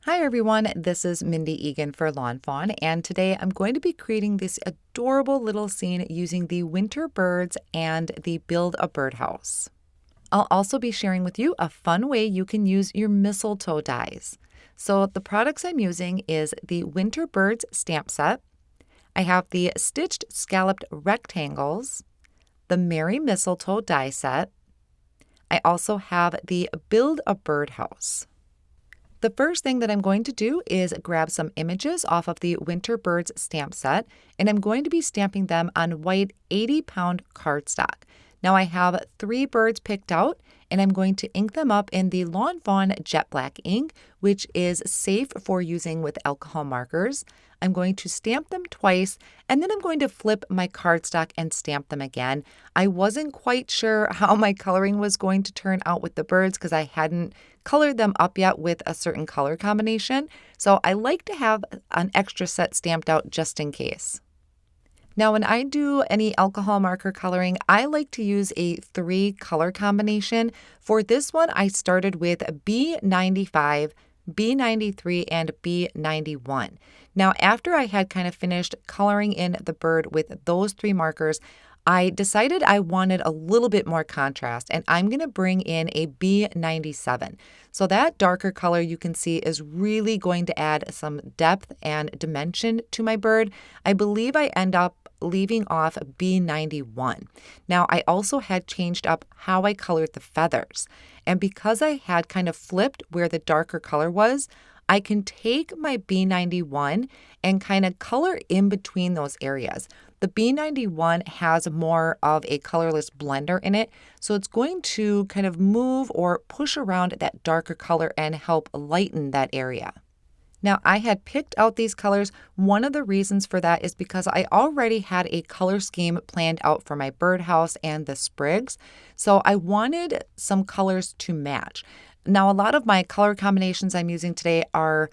Hi everyone, this is Mindy Eggen for Lawn Fawn, and today I'm going to be creating this adorable little scene using the winter birds and the Build a Birdhouse. I'll also be sharing with you a fun way you can use your mistletoe dies. So the products I'm using is the Winter Birds stamp set. I have the Stitched Scalloped rectangles, the Merry Mistletoe die set. I also have the Build a Birdhouse. The first thing that I'm going to do is grab some images off of the Winter Birds stamp set, and I'm going to be stamping them on white 80-pound cardstock. Now I have 3 birds picked out, and I'm going to ink them up in the Lawn Fawn Jet Black ink, which is safe for using with alcohol markers. I'm going to stamp them twice, and then I'm going to flip my cardstock and stamp them again. I wasn't quite sure how my coloring was going to turn out with the birds because I hadn't colored them up yet with a certain color combination, so I like to have an extra set stamped out just in case. Now, when I do any alcohol marker coloring, I like to use a 3 color combination. For this one, I started with B95, B93, and B91. Now, after I had kind of finished coloring in the bird with those 3 markers, I decided I wanted a little bit more contrast, and I'm going to bring in a B97. So that darker color you can see is really going to add some depth and dimension to my bird. I believe I end up leaving off B91. Now, I also had changed up how I colored the feathers. And because I had kind of flipped where the darker color was, I can take my B91 and kind of color in between those areas. The B91 has more of a colorless blender in it, so it's going to kind of move or push around that darker color and help lighten that area. Now, I had picked out these colors. One of the reasons for that is because I already had a color scheme planned out for my birdhouse and the sprigs, so I wanted some colors to match. Now, a lot of my color combinations I'm using today are,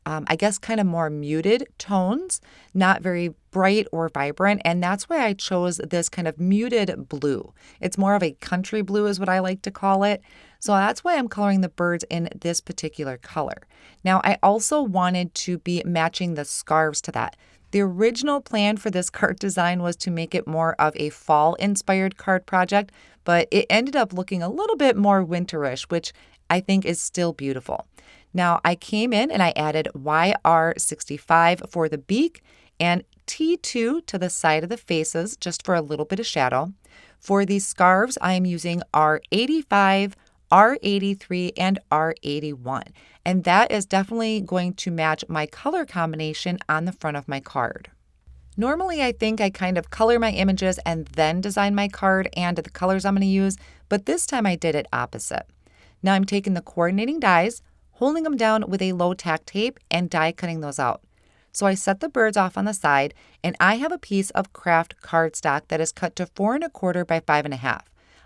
I guess, kind of more muted tones, not very bright or vibrant, and that's why I chose this kind of muted blue. It's more of a country blue is what I like to call it. So that's why I'm coloring the birds in this particular color. Now, I also wanted to be matching the scarves to that. The original plan for this card design was to make it more of a fall-inspired card project, but it ended up looking a little bit more winterish, which I think is still beautiful. Now, I came in and I added YR65 for the beak and T2 to the side of the faces just for a little bit of shadow. For these scarves, I am using R85, R83, and R81. And that is definitely going to match my color combination on the front of my card. Normally, I think I kind of color my images and then design my card and the colors I'm going to use, but this time I did it opposite. Now I'm taking the coordinating dies, holding them down with a low tack tape, and die cutting those out. So I set the birds off on the side, and I have a piece of Kraft Cardstock that is cut to 4 1/4 by 5 1/2.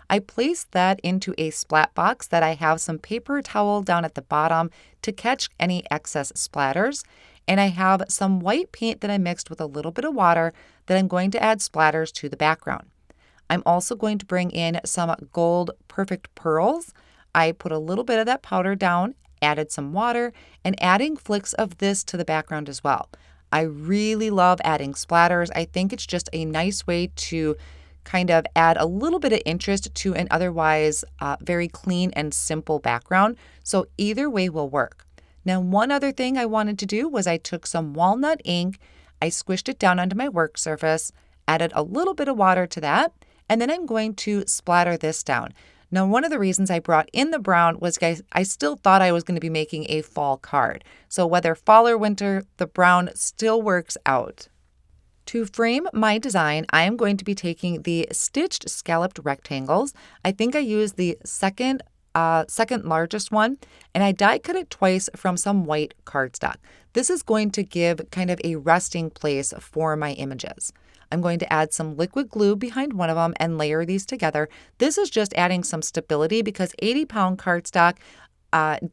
I placed that into a splat box that I have some paper towel down at the bottom to catch any excess splatters, and I have some white paint that I mixed with a little bit of water that I'm going to add splatters to the background. I'm also going to bring in some gold perfect pearls. I put a little bit of that powder down, added some water, and adding flicks of this to the background as well. I really love adding splatters. I think it's just a nice way to kind of add a little bit of interest to an otherwise very clean and simple background. So either way will work. Now, one other thing I wanted to do was I took some Walnut Ink, I squished it down onto my work surface, added a little bit of water to that, and then I'm going to splatter this down. Now, one of the reasons I brought in the brown was, guys, I still thought I was going to be making a fall card. So whether fall or winter, the brown still works out. To frame my design, I am going to be taking the Stitched Scalloped rectangles. I think I used the second largest one, and I die cut it twice from some white cardstock. This is going to give kind of a resting place for my images. I'm going to add some liquid glue behind one of them and layer these together. This is just adding some stability because 80-pound cardstock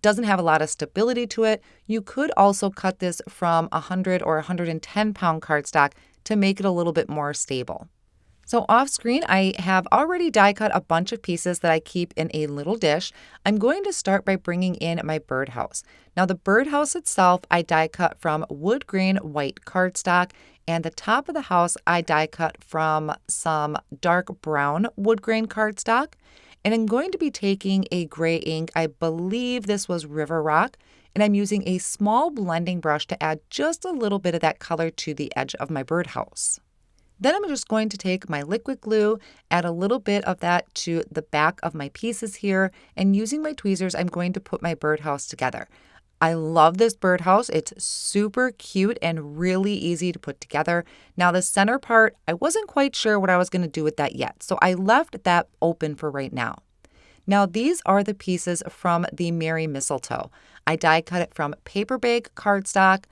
doesn't have a lot of stability to it. You could also cut this from 100 or 110-pound cardstock to make it a little bit more stable. So off screen, I have already die cut a bunch of pieces that I keep in a little dish. I'm going to start by bringing in my birdhouse. Now the birdhouse itself, I die cut from Woodgrain white cardstock, and the top of the house, I die cut from some dark brown Woodgrain cardstock. And I'm going to be taking a gray ink. I believe this was River Rock, and I'm using a small blending brush to add just a little bit of that color to the edge of my birdhouse. Then I'm just going to take my liquid glue, add a little bit of that to the back of my pieces here, and using my tweezers, I'm going to put my birdhouse together. I love this birdhouse. It's super cute and really easy to put together. Now the center part, I wasn't quite sure what I was going to do with that yet, so I left that open for right now. Now these are the pieces from the Merry Mistletoe. I die cut it from paper bag cardstock,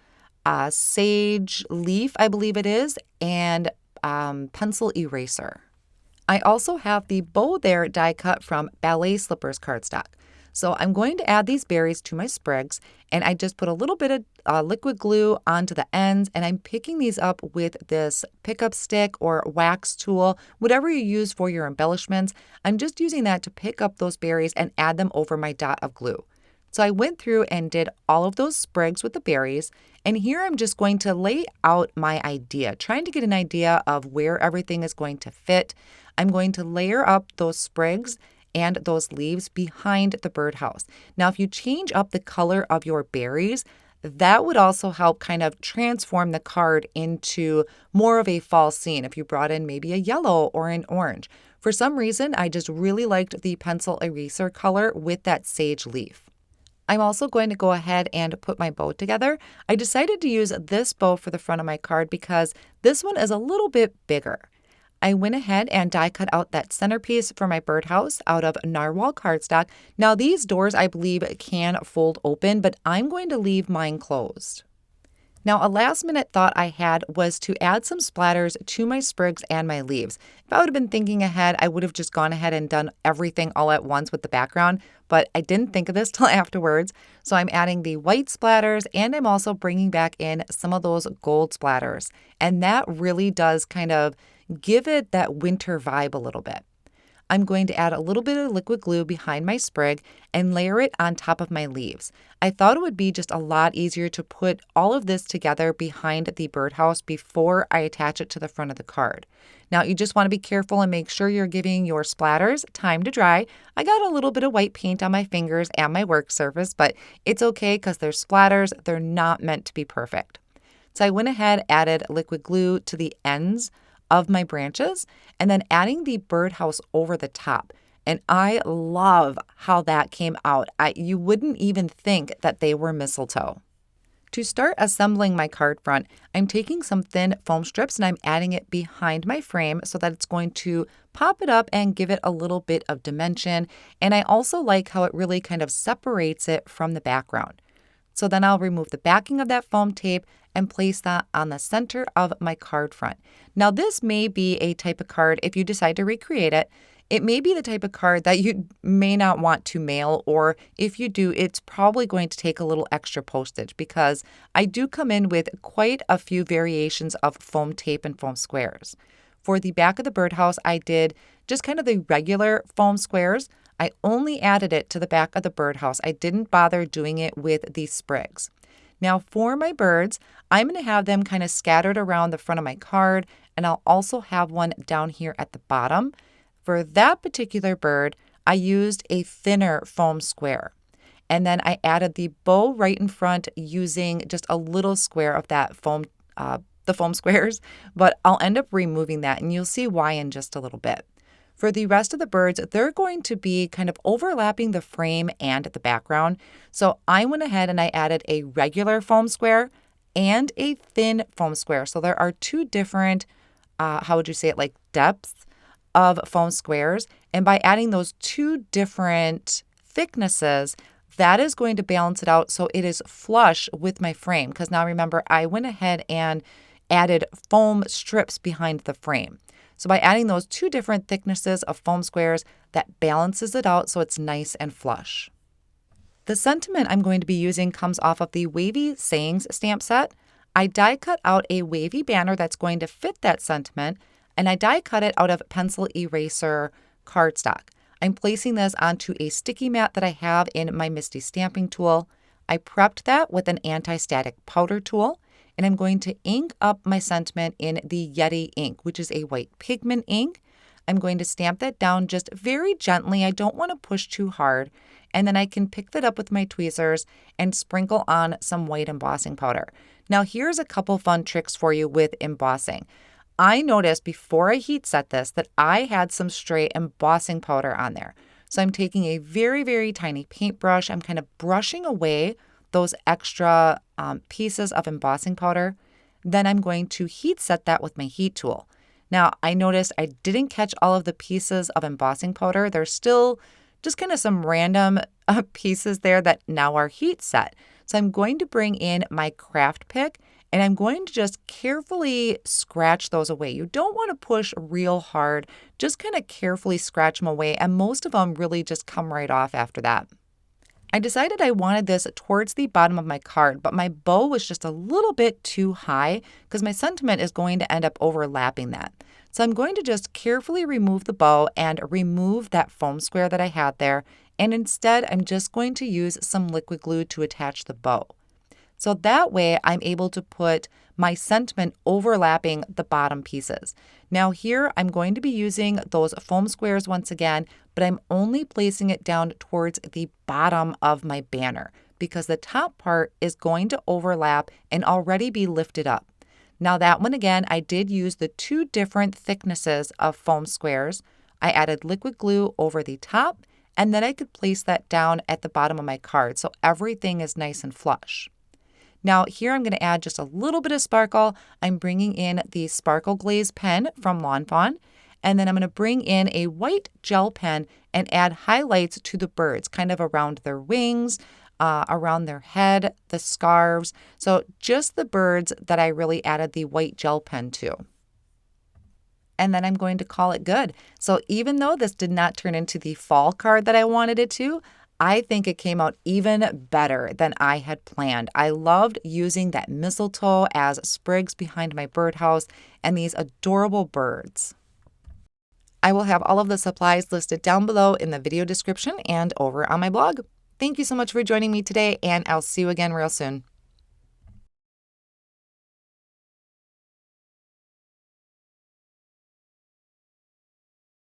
sage leaf, I believe it is, and pencil eraser. I also have the bow there die cut from Ballet slippers cardstock. So I'm going to add these berries to my sprigs, and I just put a little bit of liquid glue onto the ends, and I'm picking these up with this pickup stick or wax tool, whatever you use for your embellishments. I'm just using that to pick up those berries and add them over my dot of glue. So I went through and did all of those sprigs with the berries, and here I'm just going to lay out my idea, trying to get an idea of where everything is going to fit. I'm going to layer up those sprigs and those leaves behind the birdhouse. Now, if you change up the color of your berries, that would also help kind of transform the card into more of a fall scene if you brought in maybe a yellow or an orange. For some reason, I just really liked the pencil eraser color with that sage leaf. I'm also going to go ahead and put my bow together. I decided to use this bow for the front of my card because this one is a little bit bigger. I went ahead and die cut out that centerpiece for my birdhouse out of Narwhal Cardstock. Now these doors I believe can fold open, but I'm going to leave mine closed. Now, a last minute thought I had was to add some splatters to my sprigs and my leaves. If I would have been thinking ahead, I would have just gone ahead and done everything all at once with the background, but I didn't think of this till afterwards. So I'm adding the white splatters, and I'm also bringing back in some of those gold splatters. And that really does kind of give it that winter vibe a little bit. I'm going to add a little bit of liquid glue behind my sprig and layer it on top of my leaves. I thought it would be just a lot easier to put all of this together behind the birdhouse before I attach it to the front of the card. Now you just want to be careful and make sure you're giving your splatters time to dry. I got a little bit of white paint on my fingers and my work surface, but it's okay because they're splatters. They're not meant to be perfect. So I went ahead, added liquid glue to the ends of my branches, and then adding the birdhouse over the top. And I love how that came out. You wouldn't even think that they were mistletoe. To start assembling my card front, I'm taking some thin foam strips and I'm adding it behind my frame so that it's going to pop it up and give it a little bit of dimension. And I also like how it really kind of separates it from the background. So then I'll remove the backing of that foam tape and place that on the center of my card front. Now this may be a type of card, if you decide to recreate it, it may be the type of card that you may not want to mail, or if you do, it's probably going to take a little extra postage because I do come in with quite a few variations of foam tape and foam squares. For the back of the birdhouse, I did just kind of the regular foam squares. I only added it to the back of the birdhouse. I didn't bother doing it with these sprigs. Now for my birds, I'm going to have them kind of scattered around the front of my card, and I'll also have one down here at the bottom. For that particular bird, I used a thinner foam square. And then I added the bow right in front using just a little square of that foam, the foam squares, but I'll end up removing that, and you'll see why in just a little bit. For the rest of the birds, they're going to be kind of overlapping the frame and the background. So I went ahead and I added a regular foam square and a thin foam square. So there are two different, like depths of foam squares. And by adding those two different thicknesses, that is going to balance it out so it is flush with my frame. Because now remember, I went ahead and added foam strips behind the frame. So by adding those two different thicknesses of foam squares, that balances it out so it's nice and flush. The sentiment I'm going to be using comes off of the Wavy Sayings stamp set. I die cut out a wavy banner that's going to fit that sentiment. and I die cut it out of pencil eraser cardstock. I'm placing this onto a sticky mat that I have in my Misti stamping tool. I prepped that with an anti-static powder tool, and I'm going to ink up my sentiment in the Yeti ink, which is a white pigment ink. I'm going to stamp that down just very gently. I don't want to push too hard. And then I can pick that up with my tweezers and sprinkle on some white embossing powder. Now here's a couple fun tricks for you with embossing. I noticed before I heat set this that I had some stray embossing powder on there. So I'm taking a very, very tiny paintbrush. I'm kind of brushing away those extra pieces of embossing powder. Then I'm going to heat set that with my heat tool. Now I noticed I didn't catch all of the pieces of embossing powder. There's still just kind of some random pieces there that now are heat set. So I'm going to bring in my craft pick and I'm going to just carefully scratch those away. You don't want to push real hard, just kind of carefully scratch them away, and most of them really just come right off after that. I decided I wanted this towards the bottom of my card, but my bow was just a little bit too high because my sentiment is going to end up overlapping that. So I'm going to just carefully remove the bow and remove that foam square that I had there, and instead I'm just going to use some liquid glue to attach the bow. So that way I'm able to put my sentiment overlapping the bottom pieces. Now here I'm going to be using those foam squares once again, but I'm only placing it down towards the bottom of my banner because the top part is going to overlap and already be lifted up. Now that one again, I did use the 2 different thicknesses of foam squares. I added liquid glue over the top, and then I could place that down at the bottom of my card so everything is nice and flush. Now here I'm going to add just a little bit of sparkle. I'm bringing in the Sparkle Glaze pen from Lawn Fawn, and then I'm going to bring in a white gel pen and add highlights to the birds, kind of around their wings, around their head, the scarves. So just the birds that I really added the white gel pen to. And then I'm going to call it good. So even though this did not turn into the fall card that I wanted it to, I think it came out even better than I had planned. I loved using that mistletoe as sprigs behind my birdhouse and these adorable birds. I will have all of the supplies listed down below in the video description and over on my blog. Thank you so much for joining me today, and I'll see you again real soon.